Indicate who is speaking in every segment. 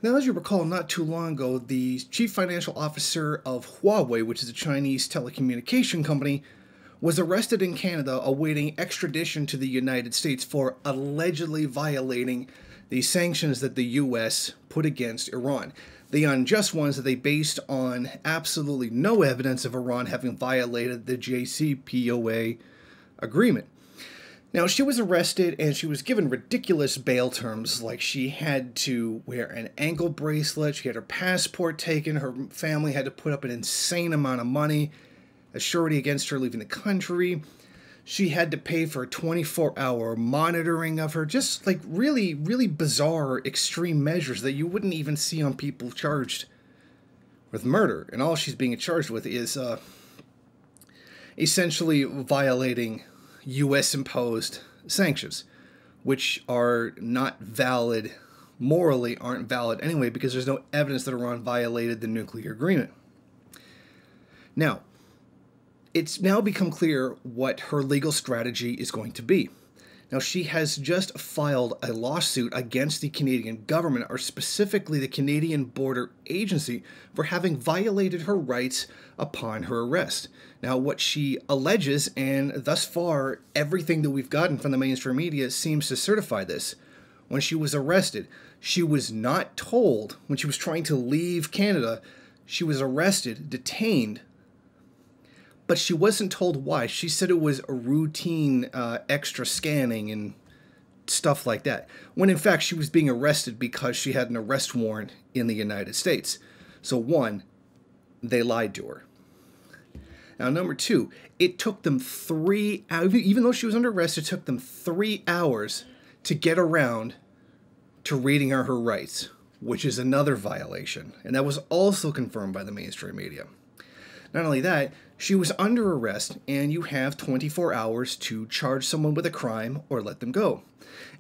Speaker 1: Now, as you recall, not too long ago, the chief financial officer of Huawei, which is a Chinese telecommunication company, was arrested in Canada awaiting extradition to the United States for allegedly violating the sanctions that the U.S. put against Iran. The unjust ones that they based on absolutely no evidence of Iran having violated the JCPOA agreement. Now, she was arrested and she was given ridiculous bail terms, like she had to wear an ankle bracelet, she had her passport taken, her family had to put up an insane amount of money as surety against her leaving the country. She had to pay for a 24-hour monitoring of her, just like really, really bizarre, extreme measures that you wouldn't even see on people charged with murder. And all she's being charged with is essentially violating U.S.-imposed sanctions, which are not valid, morally aren't valid anyway, because there's no evidence that Iran violated the nuclear agreement. Now, it's now become clear what her legal strategy is going to be. Now, she has just filed a lawsuit against the Canadian government, or specifically the Canadian Border Agency, for having violated her rights upon her arrest. Now, what she alleges, and thus far, everything that we've gotten from the mainstream media seems to certify this. When she was arrested, she was not told, when she was trying to leave Canada, she was arrested, detained, but she wasn't told why. She said it was a routine extra scanning and stuff like that, when in fact she was being arrested because she had an arrest warrant in the United States. So one, they lied to her. Now, number two, it took them 3 hours, even though she was under arrest, it took them 3 hours to get around to reading her rights, which is another violation. And that was also confirmed by the mainstream media. Not only that, she was under arrest, and you have 24 hours to charge someone with a crime or let them go.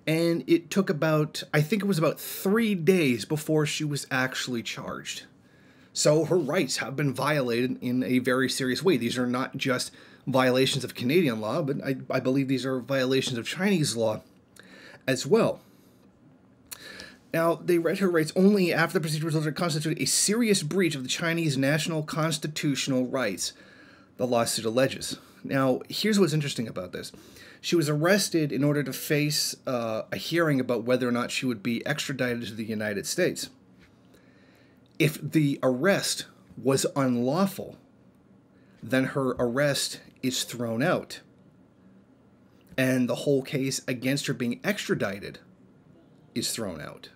Speaker 1: And it took about, I think it was about 3 days before she was actually charged. So her rights have been violated in a very serious way. These are not just violations of Canadian law, but I believe these are violations of Chinese law as well. Now, they read her rights only after the procedure resulted constitute a serious breach of the Chinese national constitutional rights, the lawsuit alleges. Now, here's what's interesting about this. She was arrested in order to face a hearing about whether or not she would be extradited to the United States. If the arrest was unlawful, then her arrest is thrown out, and the whole case against her being extradited is thrown out,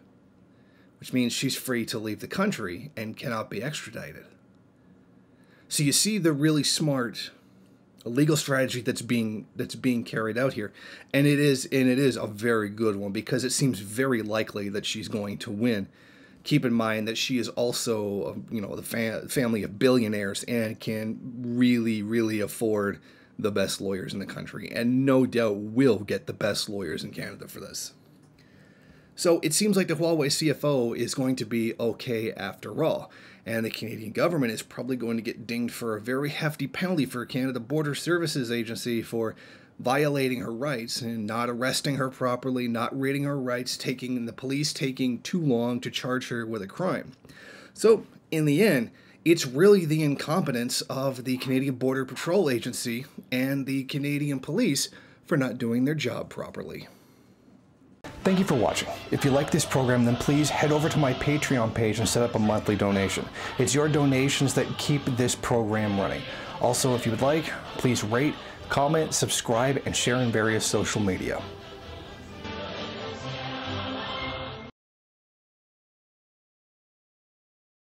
Speaker 1: which means she's free to leave the country and cannot be extradited. So you see the really smart legal strategy that's being carried out here, and it is a very good one, because it seems very likely that she's going to win. Keep in mind that she is also, the family of billionaires and can really, really afford the best lawyers in the country, and no doubt will get the best lawyers in Canada for this. So it seems like the Huawei CFO is going to be okay after all, and the Canadian government is probably going to get dinged for a very hefty penalty for Canada Border Services Agency for violating her rights and not arresting her properly, not reading her rights, the police taking too long to charge her with a crime. So in the end, it's really the incompetence of the Canadian Border Patrol Agency and the Canadian police for not doing their job properly. Thank you for watching. If you like this program, then please head over to my Patreon page and set up a monthly donation. It's your donations that keep this program running. Also, if you would like, please rate, comment, subscribe, and share in various social media.